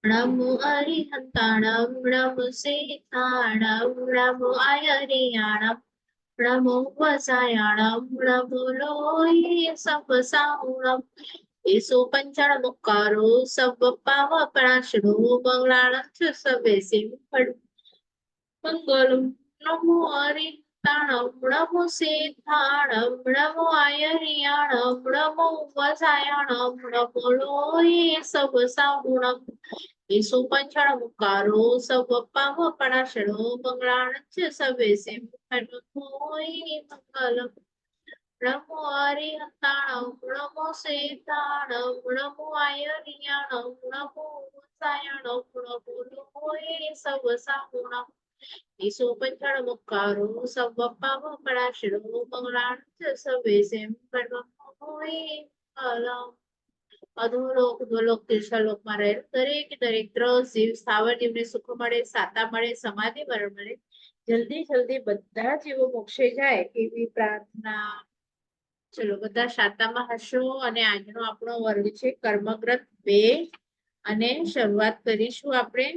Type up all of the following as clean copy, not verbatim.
નમો અરિહંતાણમ નમો સીતાણમ નમો આયરિયાણમ નમો વસાયાણમ નમો લોહી સપસાણમ ઈસુ પંચાણ મુકારો સબ પાવ પરાશરો મંગળાણં સબે સિંહડ મંગલમ નમો અરિહંતાણમ નમો સીતાણમ નમો આયરિયાણમ નમો વસાયાણમ નમો લોહી સપસાણમ ઈસુ પંચાણ મુકારો સબ પાવ પરાશરો મંગળાણં સબે સિંહડ મંગલમ નમો અરિહંતાણમ નમો સીતાણમ નમો આયરિયાણમ નમો વસાયાણમ નમો લોહી સવસાણમ ઈસુ પંચાણ મુકારો સબ પાવ પરાશરો મંગળાણં સબે સિંહડ મંગલમ અધોલોક ધોલોક તીર્ષલોકમાં રહેલ દરેક ત્રસ જીવ સ્થાવર જીવને સુખ મળે, સાતા મળે, સમાધિ મરણ મળે, જલ્દી જલ્દી બધા જીવો મોક્ષે જાય એવી પ્રાર્થના. ચલો બધા શાતામાં હશો અને આજનો આપણો વર્ગ છે કર્મગ્રંથ 2 અને શરૂઆત કરીશું આપણે.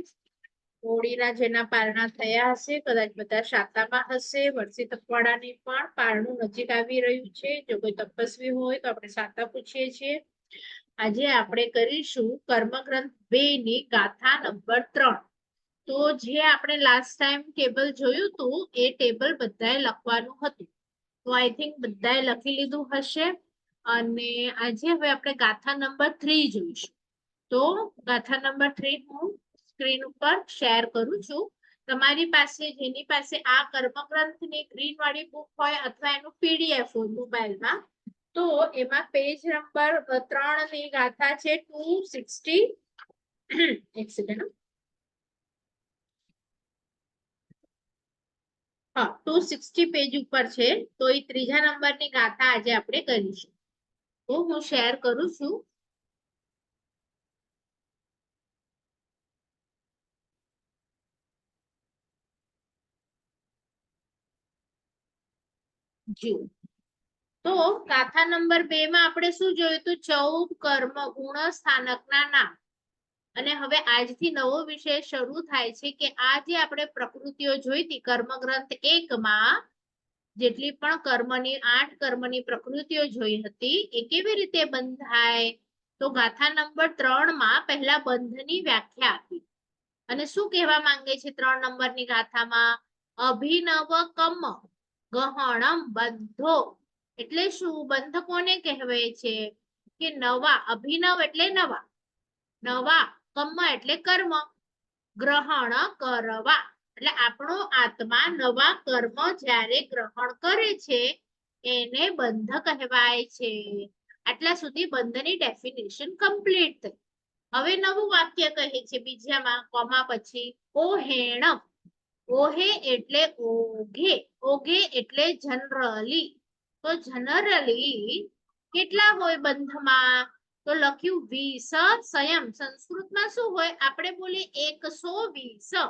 હોળીના જેના પારણા થયા હશે કદાચ બધા શાતામાં હશે. વર્ષી તપવાડાની પણ પારણું નજીક આવી રહ્યું છે. જો કોઈ તપસ્વી હોય તો આપણે શાતા પૂછીએ છીએ. આજે આપણે કરીશું કર્મગ્રંથ 2 ની ગાથા નંબર 3. તો જે આપણે લાસ્ટ ટાઈમ ટેબલ જોયું હતું એ ટેબલ બધાએ લખવાનું હતું. તો આઈ થિંક બધાએ લખી લીધું હશે. અને આજે હવે આપણે ગાથા નંબર 3 જોઈશું. તો ગાથા નંબર 3 હું સ્ક્રીન ઉપર શેર કરું છું. તમારી પાસે જેની પાસે આ કર્મગ્રંથની ગ્રીન વાળી બુક હોય અથવા એનું પીડીએફ હોય મોબાઈલમાં તો એમાં પેજ નંબર 3 ની ગાથા છે 260. એક સેકન્ડ. હા 260 પેજ ઉપર છે. તો એ ત્રીજા નંબરની ગાથા આજે આપણે કરીશું. તો હું શેર કરું છું. જો તો ગાથા નંબર 2 માં આપણે શું જોયું હતું? 14 કર્મ ગુણ સ્થાનકના નામ. અને હવે આજથી નવો વિષય શરૂ થાય છે કે આ જે આપણે પ્રકૃતિઓ જોઈ હતી કર્મગ્રંથ 1 માં જેટલી પણ કર્મની 8 કર્મની પ્રકૃતિઓ જોઈ હતી એ કેવી રીતે બંધાય? તો ગાથા નંબર 3 માં પહેલા બંધની વ્યાખ્યા આપી. અને શું કહેવા માંગે છે 3 નંબરની ગાથામાં? અભિનવ કમ ગહણમ બંધો. એટલે શું? બંધ કોને કહેવાય છે? કે નવા. અભિનવ એટલે નવા. નવા કર્મ એટલે કર્મ. ગ્રહણ કરવા એટલે આપણો આત્મા નવા કર્મ જ્યારે ગ્રહણ કરે છે એને બંધ કહેવાય છે. આટલા સુધી બંધની ડેફિનેશન કમ્પ્લીટ થઈ. હવે નવું વાક્ય કહે છે બીજામાં કોમા પછી ઓહેણ. ઓહે એટલે ઓઘે. ઓઘે એટલે જનરલી. તો જનરલી કેટલા હોય બંધમાં? તો લખ્યું 20 સંયમ. સંસ્કૃતમાં શું હોય? આપણે બોલીએ 120.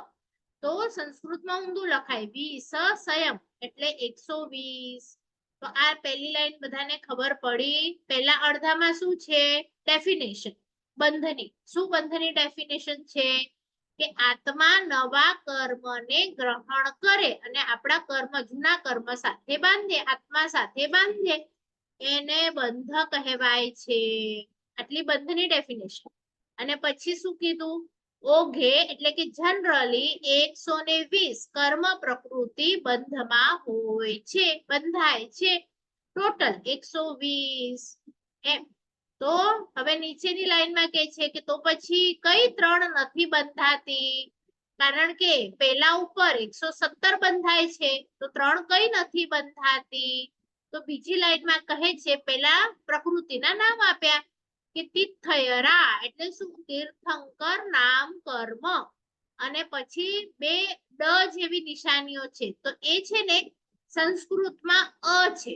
તો સંસ્કૃતમાં ઊંધું લખાય 20 સંયમ એટલે 120. તો આ પહેલી લાઈન બધાને ખબર પડી. પહેલા અડધામાં શું છે? ડેફિનેશન બંધની. શું બંધની ડેફિનેશન છે? કે આત્મા નવા કર્મને ગ્રહણ કરે અને આપણા કર્મ જૂના કર્મ સાથે બાંધે, આત્મા સાથે બાંધે એને બંધ કહેવાય છે. આટલી બંધની ડેફિનેશન. અને પછી શું કીધું? ઓઘે એટલે કે જનરલી 120 કર્મ પ્રકૃતિ બંધમાં હોય છે, બંધાય છે. ટોટલ 120 એમ. તો હવે નીચેની લાઈનમાં કહે છે કે તો પછી કઈ 3 નથી બંધાતી? કારણ કે પેલા ઉપર 117 બંધાય છે તો 3 કઈ નથી બંધાતી? તો બીજી લાઈનમાં કહે છે પેલા પ્રકૃતિના નામ આપ્યા કે તીર્થયરા એટલે શું? તીર્થંકર નામ કર્મ. અને પછી 2 ડ જેવી નિશાનીઓ છે તો એ છે ને સંસ્કૃતમાં અ છે.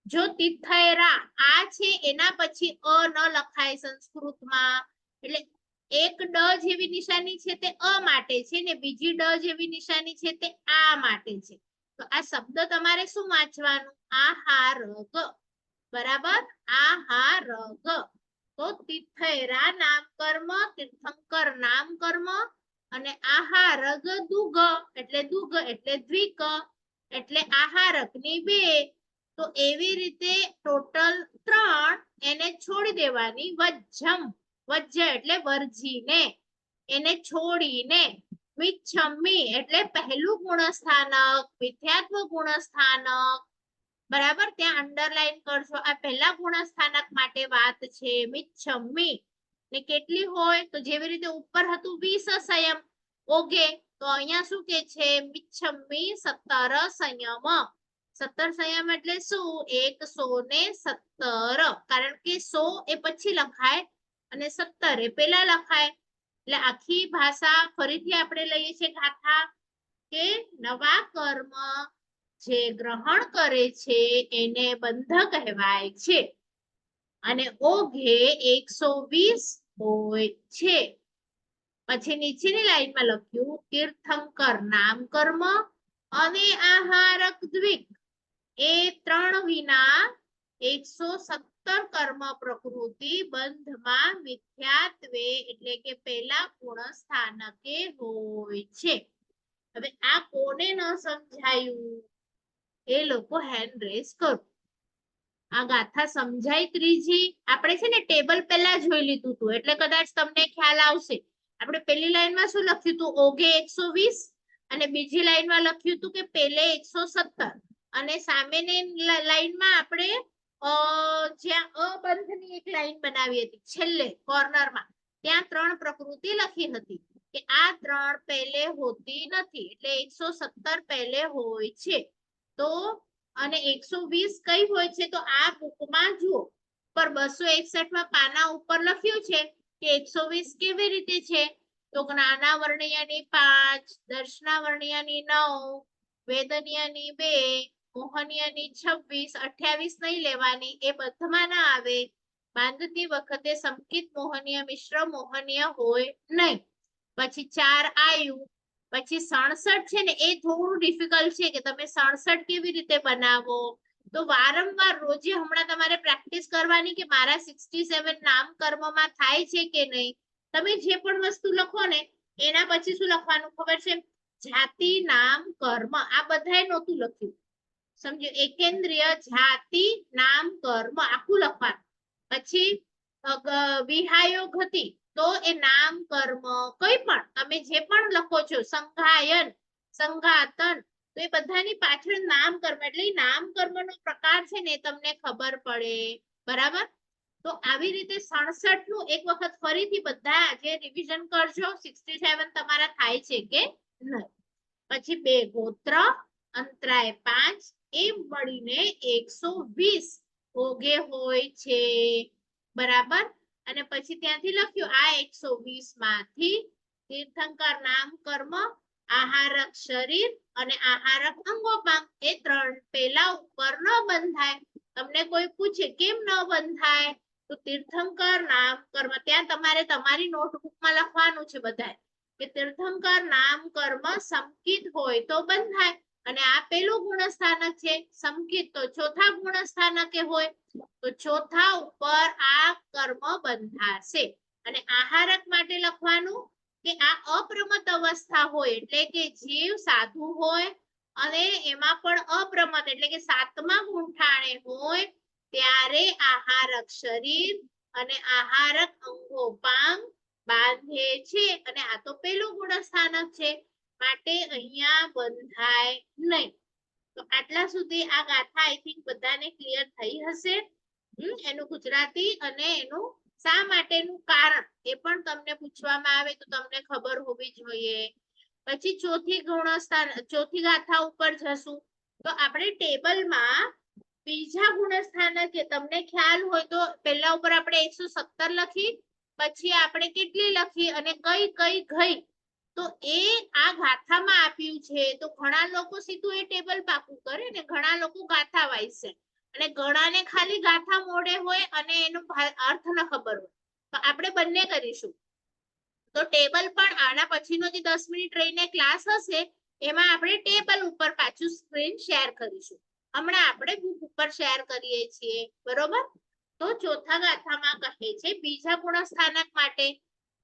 જો તીર્થયરા આ છે એના પછી અ ન લખાય સંસ્કૃતમાં. એટલે એક ડ જેવી નિશાની છે તે અ માટે છે ને બીજી ડ જેવી નિશાની છે તે આ માટે છે. તો આ શબ્દ તમારે શું વાંચવાનું? આહારગ. બરાબર? આહારગ. તો તીર્થ ખૈરા નામ કર્મ, તીર્થંકર નામ કર્મ અને આહારક દુગ એટલે દ્વિક એટલે આહારક ની 2. તો એવી રીતે ટોટલ 3 એને છોડી દેવાની. વજ્જમ વજ્જ એટલે વર્જીને, એને છોડીને. મિચ્છમી એટલે પહેલું ગુણસ્થાનક, મિથ્યાત્વ ગુણસ્થાનક. બરાબર, ત્યાં અંડરલાઈન કરશો. આ પહેલા ગુણસ્થાનક માટે વાત છે. મિચ્છમી ને કેટલી હોય તો જેવી રીતે ઉપર હતું 20 સંયમ ઓગે, તો અહીંયા શું કે છે? મિચ્છમી 17 સંયમ. 17 સંયમ એટલે શું? 117. કારણ કે 100 એ પછી લખાય અને 17 એ પેલા લખાય. એટલે આખી ભાષા ફરીથી આપણે લઈએ છીએ ગાથા કે નવા કર્મ જે ગ્રહણ કરે છે એને બંધ કહેવાય છે અને ઓઘે 120 હોય છે. પછી નીચેની લાઈનમાં લખ્યું તીર્થંકર નામ કર્મ અને આહારક દ્વિક એ 3 વિના 117 કર્મ પ્રકૃતિ બંધમાં મિથ્યાત્વે એટલે કે પેલા ગુણસ્થાનકે હોય છે. હવે આ કોને ન સમજાયું એ લોકો હેન્ડ રેઝ કરો. આ ગાથા સમજાય? ત્રીજી આપણે છે ને ટેબલ પહેલા જોઈ લીધું હતું એટલે કદાચ તમને ખ્યાલ આવશે. આપણે પહેલી લાઈનમાં શું લખ્યું હતું? ઓગે 120 અને બીજી લાઈનમાં લખ્યું હતું કે પેલે 117 અને સામેની લાઈનમાં આપણે જ્યાં અબંધની એક લાઈન બનાવી હતી છેલ્લે કોર્નરમાં, ત્યાં 3 પ્રકૃતિ લખી હતી કે આ 3 પહેલે હોતી નથી એટલે 117 પહેલે હોય છે. તો અને 120 કઈ હોય છે? તો આ બુકમાં જુઓ પર 261 માં પાના ઉપર લખ્યું છે કે 120 કેવી રીતે છે? તો જ્ઞાના વર્ણ્યની 5, દર્શના વર્ણ્યની 9, વેદનીયની 2, મોહનીયની 26, 28 નહીં લેવાની, એ બધમાં ના આવે. બાંધતી વખતે સંકિત મોહનીય મિશ્ર મોહનીય હોય નહીં. પછી 4 આયુ. પછી 67 છે ને એ થોડું ડિફિકલ્ટ છે કે તમે 67 કેવી રીતે બનાવો. તો વારંવાર રોજે હમણાં તમારે પ્રેક્ટિસ કરવાની કે મારા 67 નામ કર્મમાં થાય છે કે નહીં. તમે જે પણ વસ્તુ લખો ને એના પછી શું લખવાનું ખબર છે? જાતિ નામ કર્મ. આ બધાય નહોતું લખ્યું, સમજો. એકેન્દ્રિય જાતિ નામ કર્મ આખું લખવાનું. પછી વિહાયોગ હતી તો એ નામ કર્મ કઈ પણ તમે જે પણ લખો છો, સંઘાયન, સંઘાતન, તો એ બધાની પાછળ નામ કર્મ એટલે નામ કર્મનો પ્રકાર છે ને તમને ખબર પડે. બરાબર? તો આવી રીતે 67 નું એક વખત ફરીથી બધા જે રિવિઝન કરજો. 67 તમારા થાય છે કે નહીં. પછી 2 ગોત્ર, અંતરાય 5 એમ મળીને 120 ઓગે હોય છે. બરાબર? અને પછી ત્યાંથી લખ્યું આ 120 માંથી તીર્થંકર નામ કર્મ, આહારક શરીર અને આહારક અંગોપાંગ એ 3 પેલા ઉપર ન બંધાય. તમને કોઈ પૂછે કેમ ન બંધાય? તો તીર્થંકર નામ કર્મ ત્યાં તમારે તમારી નોટબુકમાં લખવાનું છે બધાય કે તીર્થંકર નામ કર્મ સંકિત હોય તો બંધાય અને આ પેલું ગુણસ્થાનક છે સંકિત, તો ચોથા ગુણસ્થાનકે હોય તો ચોથા ઉપર આ કર્મ બંધાશે. અને આહારક માટે લખવાનું કે આ અપ્રમત અવસ્થા હોય એટલે કે જીવ સાધુ હોય અને એમાં પણ અપ્રમત એટલે કે 7મા ગુંઠાણે હોય ત્યારે આહારક શરીર અને આહારક અંગોપાંગ બાંધે છે. અને આ તો પેલું ગુણસ્થાનક છે માટે અહીંયા બંધાય નહીં. તો આટલા સુધી આ ગાથા આઈ થિંક બધાને ક્લિયર થઈ હશે. એનું ગુજરાતી અને એનું શા માટેનું કારણ એ પણ તમને પૂછવામાં આવે તો તમને ખબર હોવી જોઈએ. પછી ચોથી ગાથા ઉપર જશું તો આપણે ટેબલમાં બીજા ગુણસ્થાનકે તમને ખ્યાલ હોય તો પહેલા ઉપર આપણે 117 લખી, પછી આપણે કેટલી લખી અને કઈ કઈ ગઈ તો એ આ ગાથામાં આપ્યું છે. તો ઘણા લોકો સીધું એ ટેબલ પાકું કરે ને ઘણા લોકો ગાથા વાંચશે અને ઘણાને ખાલી ગાથા મોઢે હોય અને એનો અર્થ ન ખબર હોય. તો આપણે બંને કરીશું. તો ટેબલ પણ આના પછીનો જે 10 મિનિટ રહીને ક્લાસ હશે એમાં આપણે ટેબલ ઉપર પાછું સ્ક્રીન શેર કરીશું. હમણાં આપણે બુક ઉપર શેર કરીએ છીએ. બરોબર? તો ચોથા ગાથામાં કહે છે બીજા ગુણસ્થાનક માટે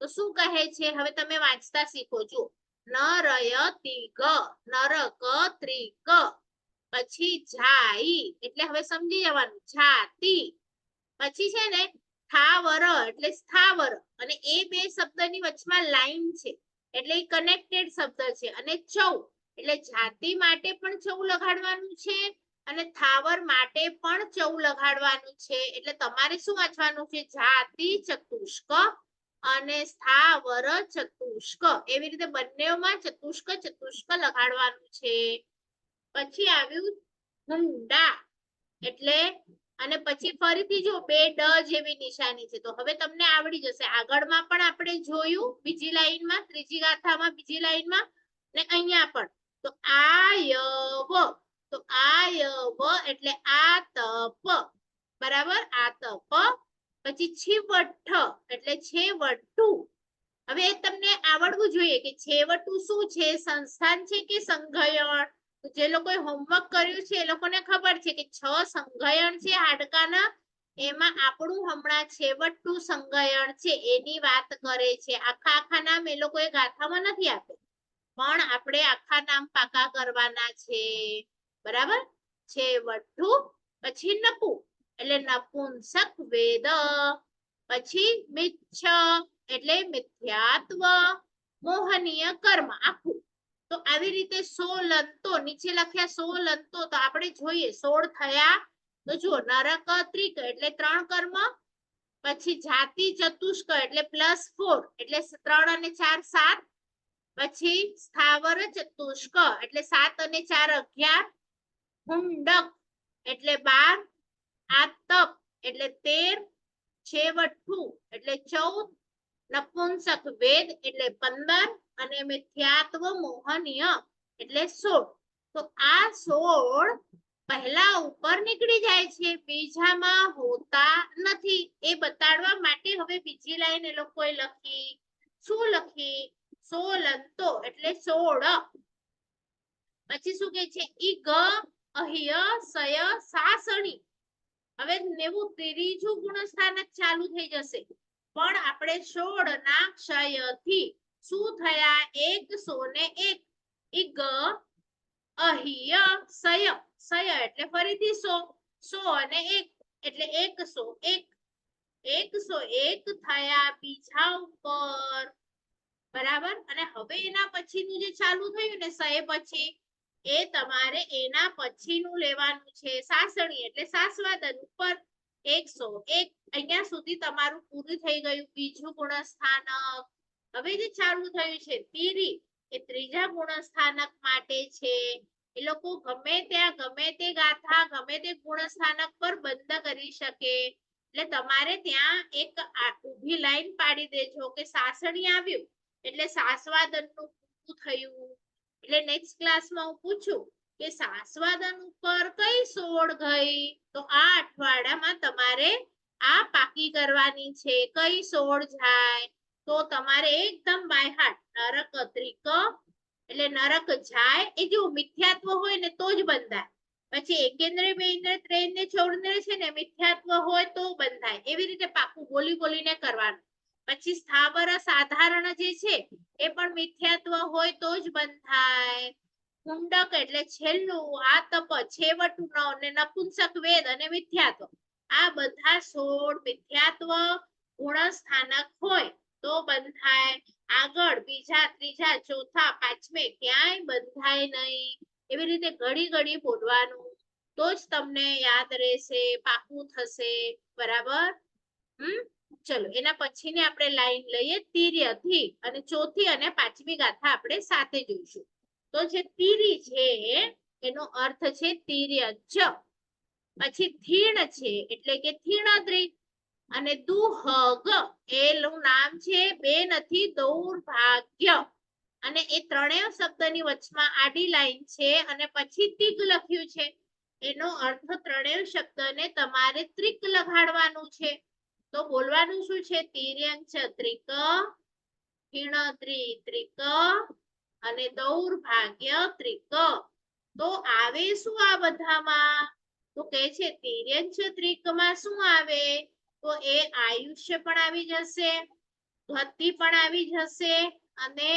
તો શું કહે છે હવે તમે વાંચતા શીખો છો નરયતિગ નરક ત્રિક પછી જાઈ એટલે હવે સમજી જવાનું જાતિ પછી છે ને સ્થાવર એટલે સ્થાવર અને એ બે શબ્દની વચમાં લાઈન છે એટલે એ કનેક્ટેડ શબ્દ છે અને ચૌ એટલે જાતિ માટે પણ ચૌ લગાડવાનું છે અને થાવર માટે પણ ચૌ લગાડવાનું છે એટલે તમારે શું વાંચવાનું છે જાતિ ચતુષ્ક અને સ્થાવર ચતુષ્ક એવી રીતે બંનેમાં ચતુષ્ક ચતુષ્ક લગાડવાનું છે પછી આવ્યું હુંડા એટલે અને પછી ફરીથી જો બે ડ જેવી નિશાની છે તો હવે તમને આવડી જશે આગળમાં પણ આપણે જોયું બીજી લાઈનમાં ત્રીજી ગાથામાં બીજી લાઈનમાં ને અહીંયા પણ તો આયવ તો આયવ એટલે આ તપ બરાબર આ તપ પછી છીવઠ એટલે છેવટું હવે તમને આવડવું જોઈએ કે છેવટું શું છે સંસ્થાન છે કે સંઘયણ જે લોકોએ હોમવર્ક કર્યું છે એ લોકોને ખબર છે કે 6 સંઘયણ છે હાડકાના એમાં આપણું હમણાં છેવટું સંઘયણ છે એની વાત કરે છે આખા નામ એ લોકોએ ગાથામાં નથી આપ્યા પણ આપણે આખા નામ પાકા કરવાના છે બરાબર છેવટું પછી નપુ એટલે નપુંસક વેદ પછી મિચ્છ એટલે મિથ્યાત્વ મોહનીય કર્મ આખું તો આવી રીતે 16 લંતો નીચે લખ્યા 16 લંતો તો આપણે જોઈએ 16 થયા તો જુઓ નરક ત્રિક એટલે 3 કર્મ પછી જાતિ ચતુષ્ક એટલે +4 એટલે 3 અને 4 7 પછી સ્થાવર ચતુષ્ક એટલે 7 અને 4 11 હુંડક એટલે 12 આ તપ એટલે 13 છેવટું એટલે 14 નપુંસક વેદ એટલે 15 અને મિથ્યાત્વ મોહનીય એટલે 16 તો આ 16 પહેલા ઉપર નીકળી જાય છે બીજામાં હોતા નથી એ બતાડવા માટે હવે બીજી લાઈન એ લોકોએ લખી શું લખી 16 લંતો એટલે 16 પછી શું કહે છે ઈગ અહ્ય સય સાસણી હવે 90 ત્રીજું ગુણસ્થાનક ચાલુ થઈ જશે પણ આપણે 16 ના ક્ષય થી શું થયા 101 ઈગ અહ્ય સય સય એટલે ફરીથી 100 અને 1 એટલે 101 101 થયા બીજા ઉપર બરાબર અને હવે એના પછીનું જે ચાલુ થયું ને સય પછી એ તમારે એના પછીનું લેવાનું છે સાસણી એટલે સાસવાદન ઉપર 101 અહીંયા સુધી તમારું પૂરું થઈ ગયું બીજું ગુણસ્થાનક હવે જે ચાલુ થયું છે તીરી એ ત્રીજા ગુણસ્થાનક માટે છે એ લોકો ગમે ત્યાં ગમે તે ગાથા ગમે તે ગુણસ્થાનક પર બંધ કરી શકે એટલે તમારે ત્યાં એક ઊભી લાઈન પાડી દેજો કે સાસણી આવ્યું એટલે સાસવાદનનું પૂરું થયું એટલે નેક્સ્ટ ક્લાસમાં હું પૂછું કે સાસવાદન ઉપર કઈ 16 ગઈ તો આ અઠવાડિયામાં તમારે આ પાકી કરવાની છે કઈ 16 જાય તો તમારે એકદમ બાય હાર્ટ નરક ત્રિક એટલે નરક જાય એ જો મિથ્યાત્વ હોય ને તો જ બંધાય પછી એકેન્દ્ર બેન્દ્ર ત્રેન્દ્ર ચૌર્દ્ર છે ને મિથ્યાત્વ હોય તો બંધાય એવી રીતે પાકું બોલી બોલીને કરવાનું પછી સ્થાવર સાધારણ જે છે એ પણ મિથ્યાત્વ હોય તો જ બંધાય હુંડક એટલે છેલ્લું આ તપ છેવટું અને નપુંસક વેદ અને મિથ્યાત્વ આ બધા 16 મિથ્યાત્વ ગુણસ્થાનક હોય તો બંધાય આગળ બીજા ત્રીજા ચોથા પાંચમે ક્યાંય બંધાય નહીં એવી રીતે ઘડી ઘડી બોલવાનું તો જ તમને યાદ રહેશે પાકું થશે બરાબર ચલો એના પછીની આપણે લાઈન લઈએ તીર્ય થી અને ચોથી અને પાંચમી ગાથા આપણે સાથે જોઈશું તો જે તીરી છે એનો અર્થ છે તીર્ય ચ પછી થીણ છે એટલે કે થીણદ્રી અને દુહગ એનું નામ છે બે નથી દૌર્ભાગ્ય અને એ ત્રણેય શબ્દની વચમાં આડી લાઈન છે અને પછી તિક લખ્યું છે એનો અર્થ ત્રણેય શબ્દને તમારે ત્રિક લગાડવાનું છે તો બોલવાનું શું છે તિર્યંચ ત્રિક હિણદ્રી ત્રિક અને દૌર્ભાગ્ય ત્રિક તો આવે શું આ બધામાં તો કહે છે તિર્યંચ ત્રિકમાં શું આવે તો એ આયુષ્ય પણ આવી જશે, ગતિ પણ આવી જશે અને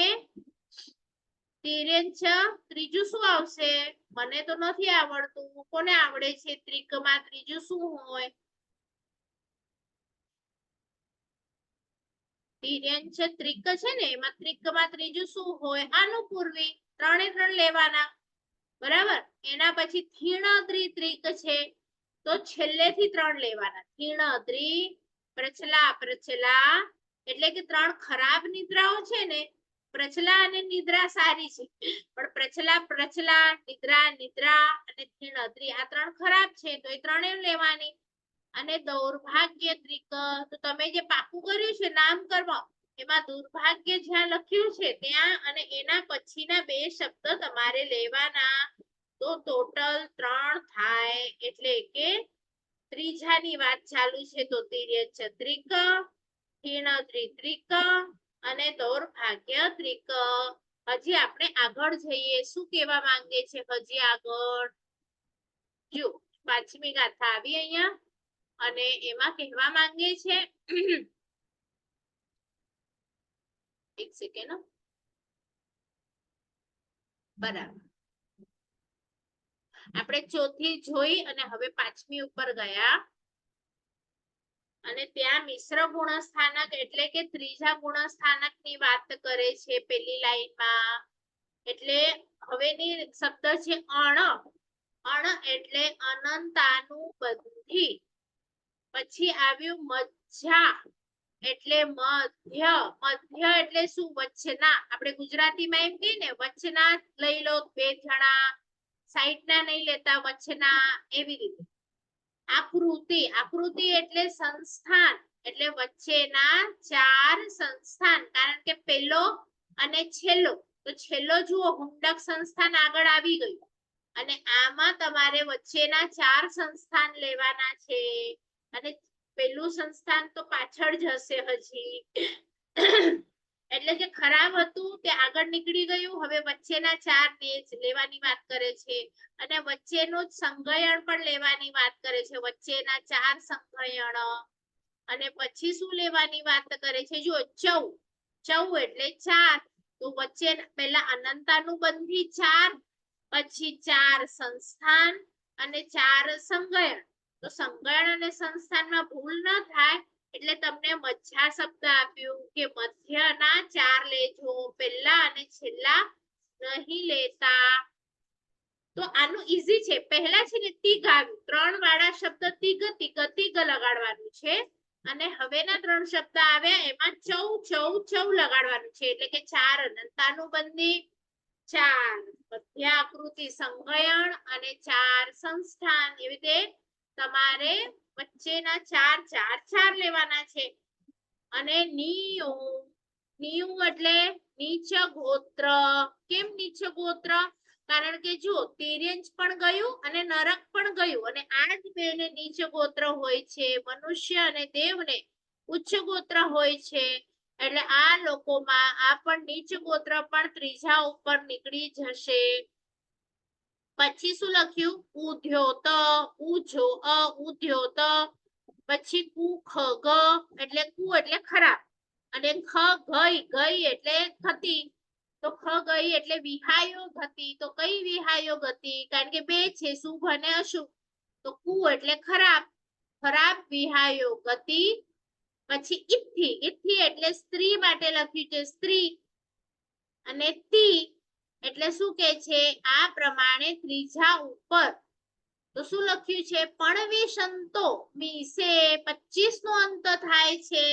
તિર્યંચ ત્રીજું શું આવશે? મને તો નથી આવડતું, કોને આવડે છે? ત્રિકમાં ત્રીજું શું હોય? તિર્યંચ ત્રિક છે ને એમાં ત્રિકમાં ત્રીજું શું હોય? અનુપૂર્વી. 3 એ 3 લેવાના, બરાબર. એના પછી થીણદ્રી ત્રિક છે તો છેલ્લેથી 3 લેવાના. થીણદ્રી, પ્રચલા પ્રચલા એટલે કે 3 ખરાબ નિદ્રાઓ છે ને, પ્રચલા અને નિદ્રા સારી છે, પણ પ્રચલા પ્રચલા, નિદ્રા નિદ્રા અને થીણદ્રી આ 3 ખરાબ છે તો એ 3 લેવાની. અને દૌર્ભાગ્ય ત્રિક તો તમે જે પાકું કર્યું છે નામકર્મ એમાં દુર્ભાગ્ય જ્યાં લખ્યું છે ત્યાં અને એના પછીના 2 શબ્દ તમારે લેવાના, તો ટોટલ 3 થાય. એટલે કે ત્રીજાની વાત ચાલુ છે તો તિર્યંચ ત્રિક, થીણદ્રી ત્રિક અને દૌર્ભાગ્ય ત્રિક. હજી આપણે આગળ જઈએ, શું કહેવા માંગે છે હજી આગળ? જો 5મી ગાથા આવી અહીંયા અને એમાં કહેવા માંગે છે એક સેકન્ડ, બરાબર. આપણે ચોથી જોઈ અને હવે 5મી ઉપર ગયા અને ત્યાં મિશ્ર ગુણસ્થાનક એટલે કે ત્રીજા ગુણસ્થાનક ની વાત કરે છે પેલી લાઈનમાં. એટલે હવેની શબ્દ છે અણ. અણ એટલે અનંતાનુબંધી. પછી આવ્યું મધ્યા એટલે મધ્ય. મધ્ય એટલે શું? વચના. આપણે ગુજરાતીમાં એમ કહીએ ને વચના લઈ લો 2 જણા, સાઈડ ના નહીં લેતા, વચના, એવી રીતે. આકૃતિ. આકૃતિ એટલે સંસ્થાન, એટલે વચ્ચેના 4 સંસ્થાન. કારણ કે પેલો અને છેલ્લો, તો છેલ્લો જુઓ હુંડક સંસ્થાન આગળ આવી ગયું અને આમાં તમારે વચ્ચેના 4 સંસ્થાન લેવાના છે અને પેલું સંસ્થાન તો પાછળ જશે હજી. એટલે જે ખરાબ હતું તે આગળ નીકળી ગયું, હવે વચ્ચેના 4 લેવાની વાત કરે છે અને વચ્ચેનું સંગયણ પણ લેવાની વાત કરે છે, વચ્ચેના 4 સંગયણ. અને પછી શું લેવાની વાત કરે છે? જો ચૌ. ચૌ એટલે 4, તો વચ્ચે પહેલા અનંતાનુબંધી 4, પછી 4 સંસ્થાન અને 4 સંગયણ. તો સંગયણ અને સંસ્થાનમાં ભૂલ ન થાય એટલે તમને મધ્યા શબ્દ આપ્યું કે મધ્યના 4 લેજો, પહેલા અને છેલ્લા નહીં લેતા. તો આનું ઈઝી છે. પહેલા છે ને તિગ આવ્યું, 3 વાળા શબ્દ તિગ તિગ તિગ લગાડવાનું છે અને હવેના 3 શબ્દ આવ્યા એમાં ચૌ ચૌ ચૌ લગાડવાનું છે. એટલે કે 4 અનંતાનુબંધી, 4 મધ્ય આકૃતિ સંગયણ અને 4 સંસ્થાન. એવી રીતે તમારે વચ્ચેના 4 4 4 લેવાના છે. અને નિયુ. નિયુ એટલે નીચ ગોત્ર. કેમ નીચ ગોત્ર? કારણ કે જો તિર્યંચ પણ ગયું અને નરક પણ ગયું અને આ જ બેને નીચ ગોત્ર હોય છે. મનુષ્ય અને દેવને ઉચ્ચ ગોત્ર હોય છે. એટલે આ લોકોમાં આ પણ નીચ ગોત્ર પણ ત્રીજા ઉપર નીકળી જશે. પછી શું લખ્યું? ઉધ્યોત, ઉજો અ ઉધ્યોત. પછી કુ ખ ગ એટલે કુ એટલે ખરાબ અને ખ ગઈ. ગઈ એટલે થતી, તો ખ ગઈ એટલે વિહાયો ગતિ. તો કઈ વિહાયો ગતિ? કારણ કે 2 છે, શુભ અને અશુભ. તો કુ એટલે ખરાબ, ખરાબ વિહાયો ગતિ. પછી ઇથ્થી. ઇથ્થી એટલે સ્ત્રી માટે લખ્યું છે સ્ત્રી. અને તી એટલે શું કે છે? આ પ્રમાણે ત્રીજા ઉપર તો શું લખ્યું છે? પણવે સંતો મીસે 25 નો અંત થાય છે.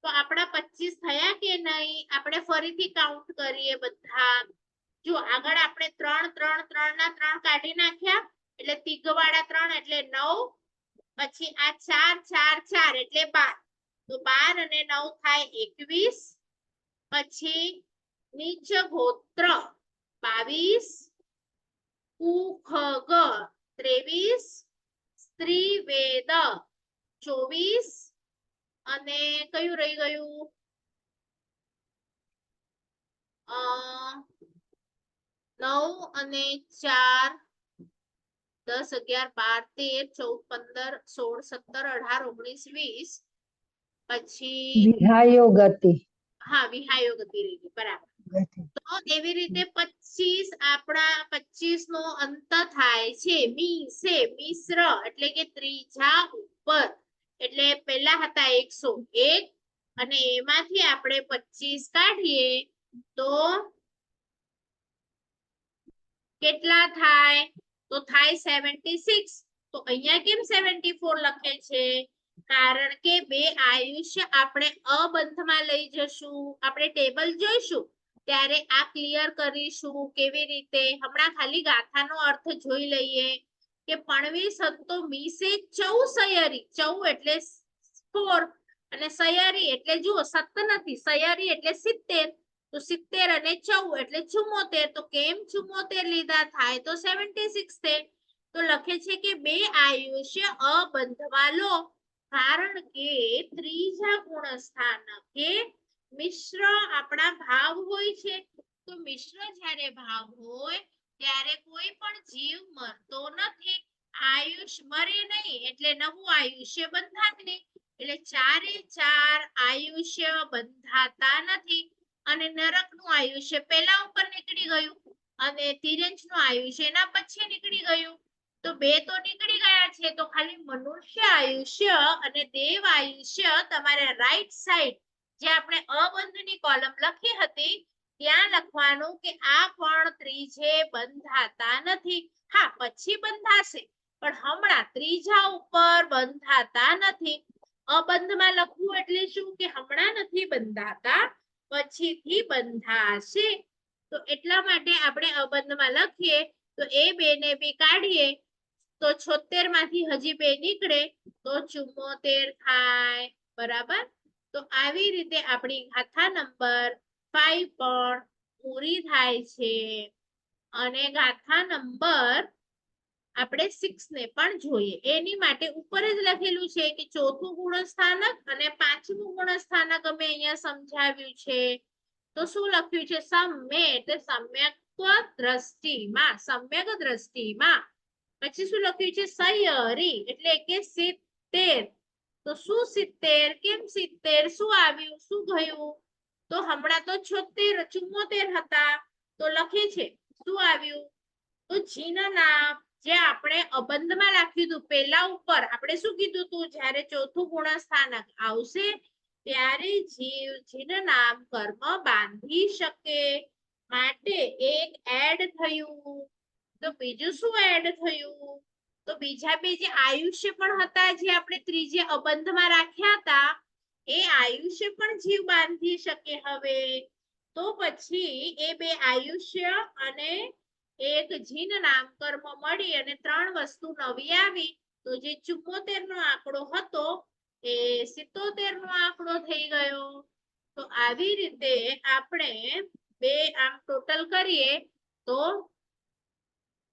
તો આપણા 25 થયા કે નહીં? આપણે ફરીથી કાઉન્ટ કરીએ બધા. જો આગળ આપણે 3 3 3 ના 3 કાઢી નાખ્યા એટલે તિગવાળા 3 એટલે 9, પછી આ 4 4 4 એટલે 12, તો 12 અને 9 થાય 21. પછી નીચ ગોત્ર 22, કુ ખ ગ 23, સ્ત્રી વેદ 24 અને કયું રહી ગયું? 9 અને 4 10, 11, 12, 13, 14, 15, 16, 17, 18, 19, 20 પછી વિહાયો ગતિ હા વિહાયો ગતિ રહી ગઈ બરાબર. ગતિ તો એવી રીતે 25 આપણા 25 નો અંત થાય છે મિશ્ર એટલે કે ત્રીજા ઉપર એટલે પહેલા હતા 101 અને એમાંથી આપણે 25 કાઢીએ તો કેટલા થાય તો થાય 76. તો અહીંયા કેમ 74 લખે છે કારણ કે બે આયુષ્ય આપણે અબંધમાં લઈ જશું. આપણે ટેબલ જોઈશું ત્યારે આ ક્લિયર કરીશું કેવી રીતે. હમણાં ખાલી ગાથાનો અર્થ જોઈ લઈએ કે પણવી સંતો મીસે ચૌ સયરી. ચૌ એટલે 4 અને સયરી એટલે જુઓ 7 નથી, સયરી એટલે 70. તો 70 અને 4 એટલે 74. તો કેમ 74 લીધા થાય તો 76 થાય. તો લખે છે કે બે આયુષ્ય અબંધમાં લો કારણ કે ત્રીજા ગુણ સ્થાનકે મિશ્ર આપણા ભાવ હોય છે. તો મિશ્ર જ્યારે ભાવ હોય ત્યારે કોઈ પણ જીવ મરતો નથી. આયુષ્ય મરે નહીં એટલે નવું આયુષ્ય બંધાય નહીં. એટલે 4 આયુષ્ય બંધાતા નથી અને નરકનું આયુષ્ય પહેલા ઉપર નીકળી ગયું અને તિર્યંચનું આયુષ્ય એના પછી નીકળી ગયું. તો બે તો નીકળી ગયા છે તો ખાલી મનુષ્ય આયુષ્ય અને દેવ આયુષ્ય તમારે રાઈટ સાઈડ જે આપણે અબંધની કોલમ લખી હતી ત્યાં લખવાનું કે આ પણ ત્રીજે બંધાતા નથી. હા પછી બંધાશે પણ હમણાં ત્રીજા ઉપર બંધાતા નથી. અબંધમાં લખવું એટલે શું કે હમણાં નથી બંધાતા પછીથી બંધાશે. તો એટલા માટે આપણે અબંધમાં લખીએ તો એ બે ને બી કાઢીએ તો 76 માંથી હજી બે નીકળે તો 74 થાય બરાબર. તો આવી રીતે આપણી ગાથા નંબર 5 પણ પૂરી થાય છે અને ગાથા નંબર આપણે 6 ને પણ જોઈએ. એની માટે ઉપર જ લખેલું છે કે ચોથું ગુણસ્થાનક અને પાંચમું ગુણસ્થાનક અમે અહીંયા સમજાવ્યું છે. તો શું લખ્યું છે સમ્ય એટલે સમ્યક્ત્વ દ્રષ્ટિમાં, સમ્યક દ્રષ્ટિમાં. પછી શું લખ્યું છે સયરી એટલે કે 70. તો શું 70 કેમ 70 શું આવ્યું શું ગયું તો હમણાં તો 74 હતા તો લખે છે શું આવ્યું તો જીના નામ જે આપણે અબંધમાં લખ્યું હતું પહેલા ઉપર આપણે શું કીધું હતું જ્યારે ચોથું ગુણસ્થાનક આવશે ત્યારે જીવ જીન નામ કર્મ બાંધી શકે માટે એક એડ થયું. તો બીજું શું એડ થયું તો બીજા બે જે આયુષ્ય પણ હતા જે આપણે ત્રીજે અબંધમાં રાખ્યા હતા એ આયુષ્ય પણ જીવ બાંધી શકે હવે. તો પછી એ બે આયુષ્ય અને એક જીન નામ કર્મ મળી અને 3 વસ્તુ નવી આવી. તો જે 74 નો આંકડો હતો એ 77 નો આંકડો થઈ ગયો. તો આવી રીતે આપણે બે આમ ટોટલ કરીએ તો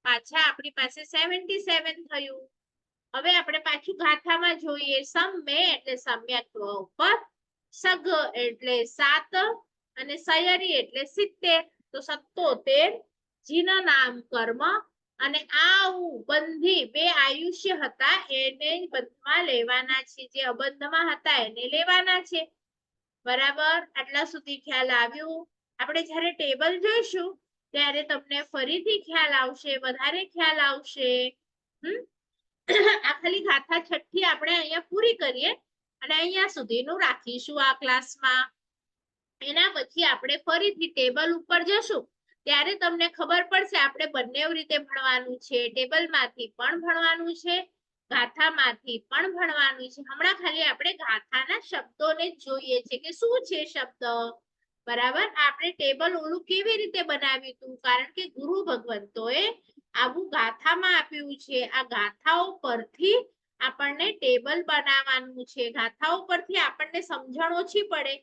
પાછા આપણી પાસે 77 થયું. હવે આપણે પાછું ગાથામાં જોઈએ સમ્ય એટલે સમ્યક્ત્વ ઉપર, સગ એટલે 7 અને સયરી એટલે 70. તો 77 જીન નામ કર્મ અને આ બંધી બે આયુષ્ય હતા એને બંધમાં લેવાના છે. જે અબંધમાં હતા એને લેવાના છે બરાબર. આટલા સુધી ખ્યાલ આવ્યું. આપણે જ્યારે ટેબલ જોઈશું ત્યારે તમને ફરીથી ખ્યાલ આવશે, વધારે ખ્યાલ આવશે. આ ખાલી ગાથા છઠ્ઠી આપણે અહીંયા પૂરી કરીએ અને અહીંયા સુધીનું રાખીશું આ ક્લાસમાં. એના પછી આપણે ફરીથી ટેબલ ઉપર જશું ત્યારે તમને ખબર પડશે આપણે બંને રીતે ભણવાનું છે. ટેબલમાંથી પણ ભણવાનું છે, ગાથામાંથી પણ ભણવાનું છે. હમણાં ખાલી આપણે ગાથાના શબ્દોને જ જોઈએ છે કે શું છે શબ્દ બરાબર. આપણે ટેબલ ઓલું કેવી રીતે બનાવ્યું હતું કારણ કે ગુરુ ભગવંતોએ આવું ગાથામાં આપ્યું છે. આ ગાથાઓ પરથી આપણને ટેબલ બનાવવાનું છે. ગાથાઓ પરથી આપણને સમજણ ઓછી પડે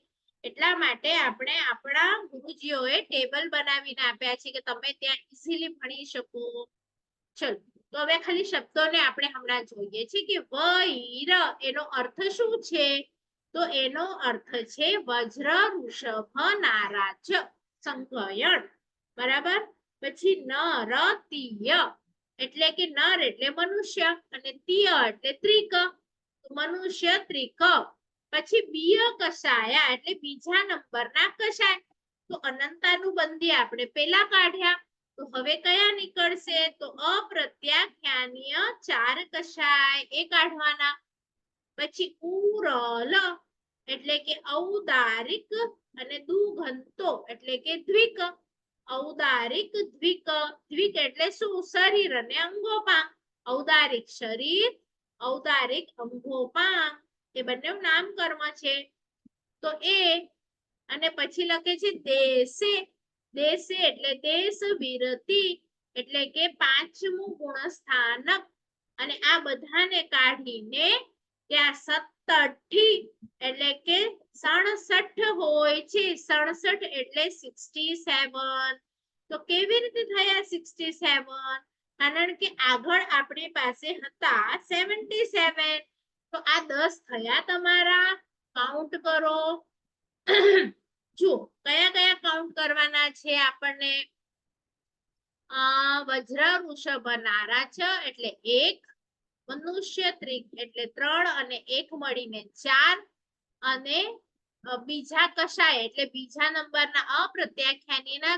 એટલા માટે આપણે આપણા ગુરુજીઓએ ટેબલ બનાવીને આપ્યા છે કે તમે ત્યાં ઈઝીલી ભણી શકો. ચલો તો હવે ખાલી શબ્દોને આપણે હમણાં જોઈએ છે કે વૈર એનો અર્થ શું છે તો એનો અર્થ છે વજ્ર વૃષભ નારાજ સંકયણ બરાબર. પછી નરતીય એટલે કે નર એટલે મનુષ્ય અને તિય એટલે ત્રિક, મનુષ્ય ત્રિક. પછી બીય કષાયા એટલે બીજા નંબરના કષાય. તો અનંતાનુબંધી આપણે પેલા કાઢ્યા, તો હવે કયા નીકળશે? તો અપ્રત્યાખ્યાનીય 4 કષાય એ કાઢવાના. પછી ઉરલ એટલે કે ઔદારિક અને દુઘંતો એટલે કે દ્વિક. ઔદારિક દ્વિક, દ્વિક એટલે શું? શરીર અને અંગોપાંગ. ઔદારિક શરીર, ઔદારિક અંગોપાંગ, એ બંને નામકર્મ છે. તો એ અને પછી લખે છે દેશે, દેશે એટલે દેશ વિરતી એટલે કે 5મું ગુણસ્થાનક. અને આ બધાને કાઢીને ત્યાં 67 એટલે કે 67 હોય છે. 67 એટલે 67. તો કેવી રીતે થયા 67? કારણ કે આગળ આપણી પાસે હતા 77. તો આ 10 થયા તમારા. કાઉન્ટ કરો. જો કયા કયા કાઉન્ટ કરવાના છે આપણને? વજ્ર વૃષભ નારાચ એટલે 1, મનુષ્ય ત્રિક એટલે 3 અને 1 મળીને 4, અને બીજા કષાય એટલે બીજા નંબરના અપ્રત્યાખ્યાનીના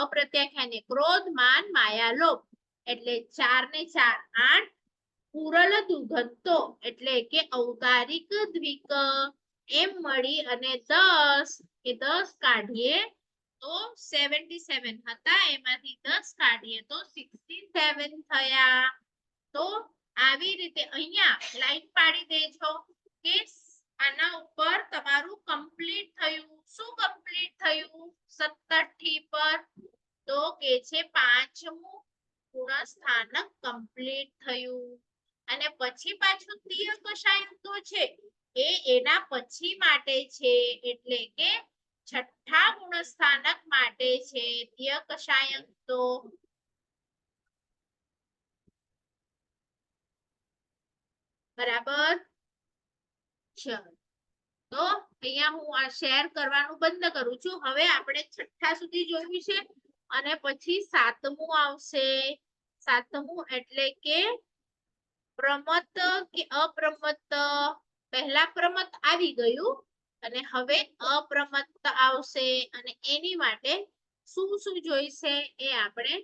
અપ્રત્યાખ્યાની ક્રોધ માન માયા લોભ એટલે 4 ને 4 8. પૂરલ દુઘંતો એટલે કે ઔદારિક દ્વિક એમ મળી અને 10 એ 10 કાઢીએ તો 77 હતા, એમાંથી 10 કાઢીએ તો 67 થયા. તો આવી રીતે અહીંયા લાઈન પાડી દેજો કે આના ઉપર તમારું કમ્પ્લીટ થયું. શું કમ્પ્લીટ થયું? 67 પર. તો કે છે 5મું ગુણસ્થાનક કમ્પ્લીટ થયું. અને પછી પાછું તિય કષાયંતો છે એ એના પછી માટે છે, એટલે કે 6ઠા ગુણસ્થાનક માટે છે તિય કષાયંતો. બરાબર. ચલો, તો અહીંયા હું આ શેર કરવાનું બંધ કરું છું. હવે આપણે 6ઠ્ઠા સુધી જોયું છે અને પછી 7મું આવશે. 7મું એટલે કે પ્રમત કે અપ્રમત. પહેલા પ્રમત આવી ગયું અને હવે અપ્રમત આવશે, અને એની માટે શું શું જોઈશે એ આપણે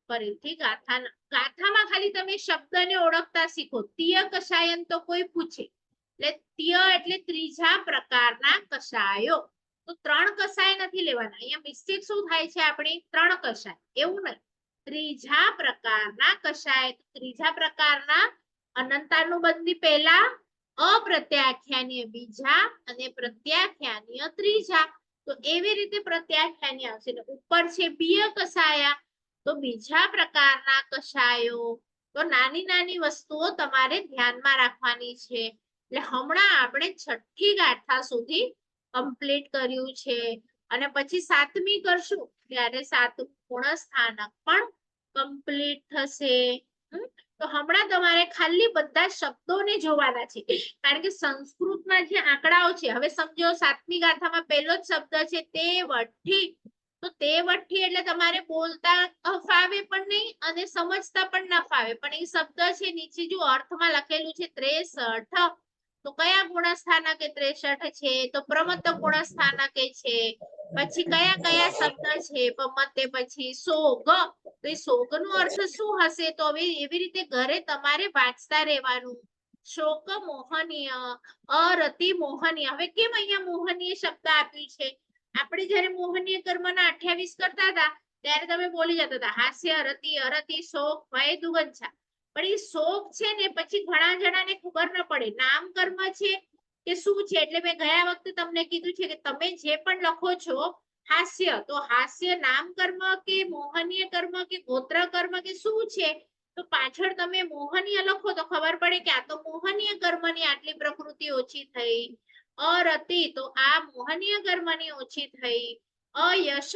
ફરીથી ગાથામાં ખાલી તમે શબ્દને ઓળખતા શીખો. તિય કષાયન તો કોઈ પૂછે એટલે તિય એટલે ત્રીજા પ્રકારના કષાયો. તો 3 કષાય નથી લેવાના. અહીંયા મિસ્ટેક શું થાય છે આપણી? 3 કષાય એવું નહીં, ત્રીજા પ્રકારના કષાય. ત્રીજા પ્રકારના અનંતાનુબંધી પહેલા, અપ્રત્યાખ્યાનીય બીજા અને પ્રત્યાખ્યાનીય ત્રીજા. તો એવી રીતે પ્રત્યાખ્યાનીય આવશે. ઉપર છે બીય કષાયા, તો બીજા પ્રકારના કષાયો. તો નાની નાની વસ્તુઓ તમારે ધ્યાનમાં રાખવાની છે. એટલે હમણાં આપણે 6ઠ્ઠી ગાથા સુધી કમ્પ્લીટ કર્યું છે, અને પછી 7મી કરશું ત્યારે 7મું ગુણસ્થાનક પણ કમ્પ્લીટ થશે. તો હમણાં તમારે ખાલી બધા શબ્દોને જોવાના છે, કારણ કે સંસ્કૃતમાં જે આંકડાઓ છે, હવે સમજો 7મી ગાથામાં પહેલો જ શબ્દ છે તે વઠ્ઠી. તો તે વઠ્ઠી એટલે તમારે બોલતા ફાવે પણ નહીં અને સમજતા પણ ના ફાવે, પણ એ શબ્દ છે નીચે જો અર્થમાં લખેલું છે 63. તો કયા ગુણસ્થાનક એ 63 છે? તો પ્રમત્ત ગુણસ્થાનક છે. પછી કયા કયા શબ્દ છે પ્રમત્તે? પછી સોગ. તો એ સોગ નો અર્થ શું હશે? તો હવે એવી રીતે ઘરે તમારે વાંચતા રહેવાનું. શોક મોહનીય, અરતિ મોહનીય. હવે કેમ અહીંયા મોહનીય શબ્દ આપ્યું છે? આપણે જ્યારે મોહનીય કર્મના 28 કરતા હતા ત્યારે તમે બોલી જતા હતા હાસ્ય, રતિ, અરતિ, શોક, ભય, દુગંછા. પણ એ શોક છે ને પછી ઘણા જણાને ખબર ન પડે નામ કર્મ છે કે શું છે. એટલે મેં ગયા વખતે તમને કીધું છે કે તમે જે પણ લખો છો હાસ્ય, તો હાસ્ય નામ કર્મ કે મોહનીય કર્મ કે ગોત્ર કર્મ કે શું છે? તો પાછળ તમે મોહનીય લખો તો ખબર પડે કે આ તો મોહનીય કર્મની આટલી પ્રકૃતિ ઓછી થઈ. અરતિ તો આ મોહનીય કર્મની ઓછી થઈ. અયશ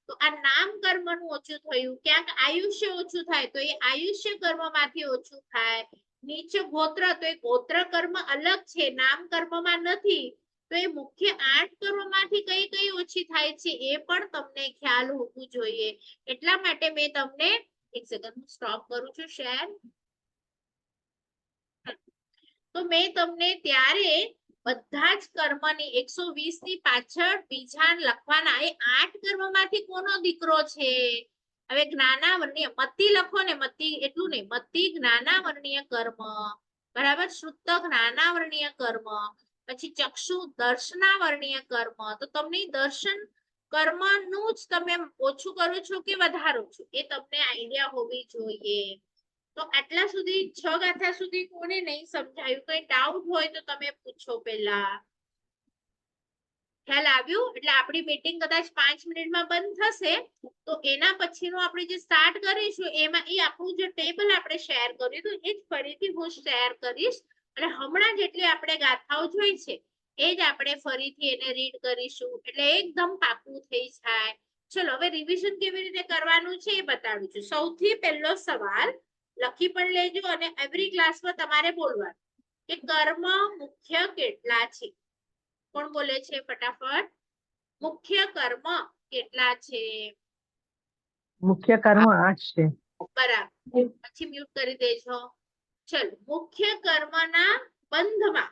તો આ નામ કર્મનું ઓછું થયું. ક્યાંક આયુષ્ય ઓછું થાય તો એ આયુષ્ય કર્મમાંથી ઓછું થાય. નીચ ગોત્ર તો એ ગોત્ર કર્મ અલગ છે, નામ કર્મમાં નથી. તો એ મુખ્ય 8 કર્મમાંથી કઈ કઈ ઓછી થાય છે એ પણ તમને ખ્યાલ હોવું જોઈએ. એટલા માટે મેં તમને એક સેકન્ડ હું સ્ટોપ કરું છું શેર. તો મેં તમને ત્યારે બધા જ કર્મની 120 ની પાછળ બીજા લખવાના એ 8 કર્મમાંથી કોનો દીકરો છે? હવે જ્ઞાનાવર્ણીય મતિ લખો ને, મતિ એટલું નહીં, મતિ જ્ઞાનાવર્ણીય કર્મ, બરાબર, શ્રુત જ્ઞાનાવર્ણીય કર્મ, પછી ચક્ષુ દર્શનાવર્ણીય કર્મ. તો તમને દર્શન કર્મનું જ તમે ઓછું કરો છો કે વધારો છો એ તમને આઈડિયા હોવી જોઈએ. તો આટલા સુધી 6 ગાથા સુધી કોને નહીં સમજાયું? કઈ ડાઉટ હોય તો તમે પૂછો પહેલા. ખ્યાલ આવ્યું? એટલે આપણી મીટિંગ કદાચ 5 મિનિટમાં બંધ થશે, તો એના પછીનું આપણે જે સ્ટાર્ટ કરીશું એમાં એ આપણું જે ટેબલ આપણે શેર કર્યું હતું એ જ ફરીથી હું શેર કરીશ, અને હમણાં જેટલી આપણે ગાથાઓ જોઈ છે એ જ આપણે ફરીથી એને રીડ કરીશું, એટલે એકદમ પાકું થઈ જાય. ચલો હવે રિવિઝન કેવી રીતે કરવાનું છે એ બતાડું છું. સૌથી પહેલો સવાલ લખી પણ લેજો, અને એવરી ક્લાસમાં તમારે બોલવાનું કે કર્મ મુખ્ય કેટલા છે. કોણ બોલે છે ફટાફટ? મુખ્ય કર્મ કેટલા છે? મુખ્ય કર્મ 8 છે. બરાબર, પછી મ્યુટ કરી દેજો. ચલો, મુખ્ય કર્મના બંધમાં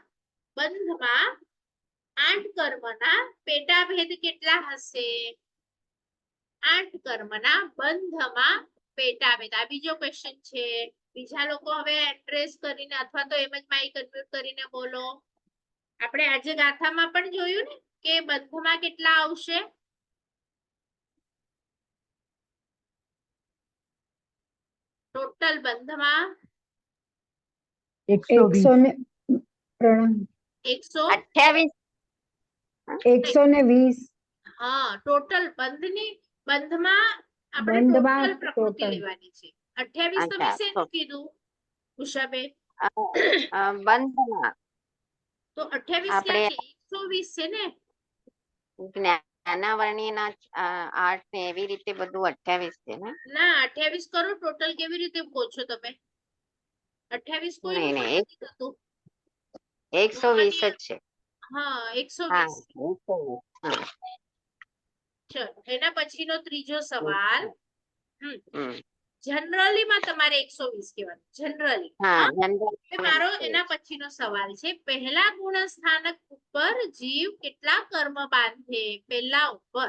8 કર્મના પેટાભેદ કેટલા હશે? 8 કર્મના બંધમાં પેટાભેદ. આ બીજો ક્વેશ્ચન છે. બીજા લોકો હવે એડ્રેસ કરીને અથવા તો એમ જ માઇક અનમ્યુટ કરીને બોલો. આપણે આજે ગાથામાં પણ જોયું ને કે બંધમાં કેટલા આવશે? ટોટલ બંધમાં 120. 128. 120. હા, ટોટલ બંધમાં આપણે બંધમાં ટોટલ પ્રકૃતિ total. લેવાની છે. 28 તમે અચ્છા, શેનું કીધું ઉષાબેન? બંધમાં તો 28 આપણે ક્યાં છે? 120 છે ને? જ્ઞાનાવર્ણીયના 8 ને એવી રીતે બધું 28 છે ને? ના, 28 કરો ટોટલ કેવી રીતે કહો છો તમે? 28 કોઈ નહીં, ઉપર નહીં, નથી થતું. 120 જ છે. હા, હા, 120. 120. હા. ચલો, એના પછીનો ત્રીજો સવાલ. હમ. જનરલી માં તમારે 120 કહેવાનું. જનરલી. હા, મારો એના પછીનો સવાલ છે, પહેલા ગુણ સ્થાનક ઉપર જીવ કેટલા કર્મ બાંધે? પહેલા ઉપર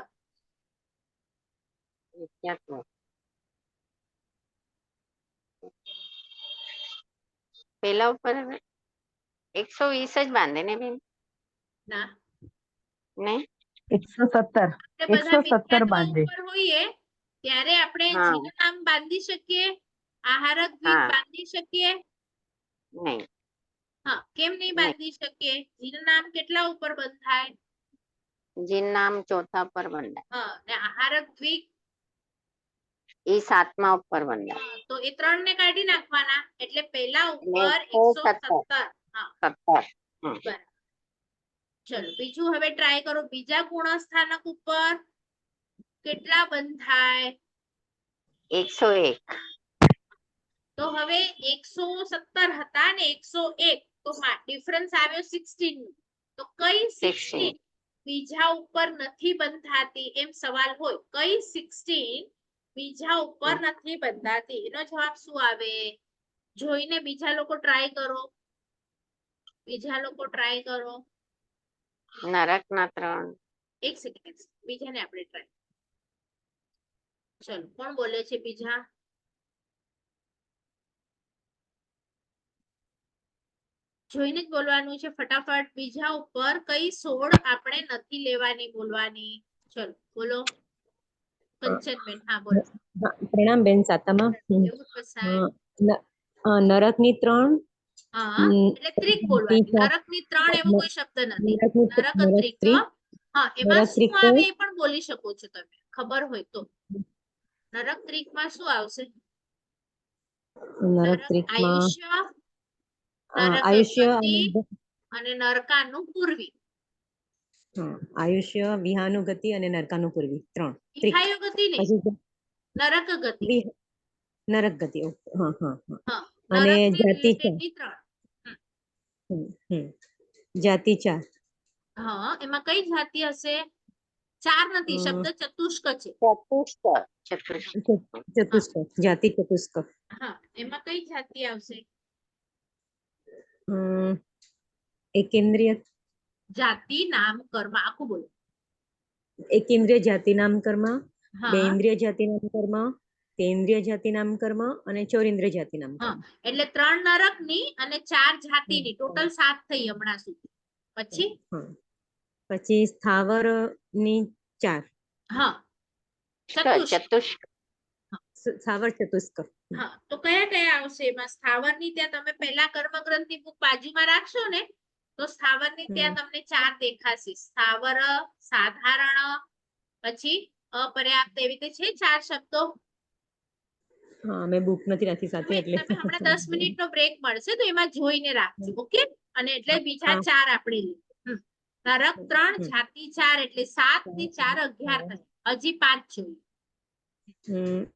પેલા ઉપર 120 જ બાંધે ને બેન? ના, નહીં? 117. એટલે બધા 117 મિથ્યાત્વ બાંધે. ઉપર હોઈએ ત્યારે આપણે હા. જીવ નામ બાંધી શકીએ, આહારક દ્વીપ હા. બાંધી શકીએ. નહીં. હા, કેમ નહીં નહીં. બાંધી શકીએ? જીવ નામ કેટલા ઉપર બંધાય? જીન નામ ચોથા ઉપર બંધાય. હા, ને આહારક દ્વીપ એ 7મા ઉપર બંધાય. તો એ 3 ને કાઢી નાખવાના, એટલે પહેલા એટલે ઉપર 117. હા, 17. બરાબર. ચલો, બીજું હવે ટ્રાય કરો. બીજા ગુણ સ્થાનક ઉપર કેટલા બંધાય? 101. તો હવે 117 હતા ને 101, તો ડિફરન્સ આવ્યો 16 નો. તો કઈ 16 બીજા ઉપર નથી બંધાતી? એમ સવાલ હોય, કઈ 16 બીજા ઉપર નથી બંધાતી? એનો જવાબ શું આવે? જોઈને બીજા લોકો ટ્રાય કરો. બીજા લોકો ટ્રાય કરો. નરકના 3. એક સેકન્ડ, બીજાને આપણે ટ્રાય. ચલો, કોણ બોલે છે બીજા? જોઈને જ બોલવાનું છે ફટાફટ. બીજા ઉપર કઈ 16 આપણે નથી લેવાની, બોલવાની. ચલો બોલો. કંચનબેન, હા બોલો. પ્રણામ બેન. સાતામાં એવું પસાય. નરકની 3. હા, એટલે ત્રિક બોલવાની. નરકની 3 એવો કોઈ શબ્દ નથી. નરક ત્રિક. હા, એમાં શું આવે એ પણ બોલી શકો છો તમે, ખબર હોય તો. નરક ત્રિકમાં શું આવશે? નરક ત્રિકમાં આયુષ્ય, આયુષ્ય નરક ગતિ અને નરકાનું પૂર્વી. આયુષ્ય, વિહાનુગતિ અને નરકાનું પૂર્વી 3 ત્રિક. વિહાય ગતિ નહીં, નરક ગતિ. નરક ગતિ. હા હા હા. હા, અને નરકની જાતિ 4. રિલેટેડની 3. જાતિ 4. હા, એમાં કઈ જાતિ હશે? 4 નથી, શબ્દ ચતુષ્ક છે. ચતુષ્ક. ચતુષ્ક જાતિ ચતુષ્ક હા એમાં કઈ જાતિ આવશે? એકેન્દ્રિય જાતિ નામ કર્મ આખું બોલો. એકેન્દ્રિય જાતિ નામ કર્મ હા બેઇન્દ્રિય જાતિ નામ કર્મ તેન્દ્રિય જાતિ નામ કર્મ અને ચોરિન્દ્રિય જાતિ નામ હા કર્મ. એટલે 3 નરકની અને 4 જાતિની ટોટલ 7 થઈ હમણાં સુધી. પછી હા પછી સ્થાવર ની 4 હા ચતુષ્ક. ચતુષ્ક સ્થાવર ચતુષ્ક. હા તો કયા કયા આવશે એમાં? સ્થાવરની ત્યાં તમે પહેલા કર્મગ્રંથની બુક બાજુમાં રાખશો ને તો સ્થાવરની ત્યાં તમને 4 દેખાશે. સ્થાવર, સાધારણ, પછી અપર્યાપ્ત, એવી રીતે છે 4 શબ્દો. હા મેં બુક નથી રાખી સાથે એટલે તમે હમણાં 10 મિનિટનો બ્રેક મળશે તો એમાં જોઈને રાખજો. ઓકે? અને એટલે બીજા 4 આપણે લઈએ. નરક 3, જાતિ 4 એટલે 7 ને 4 11 થાય. હજી 5 જોઈએ.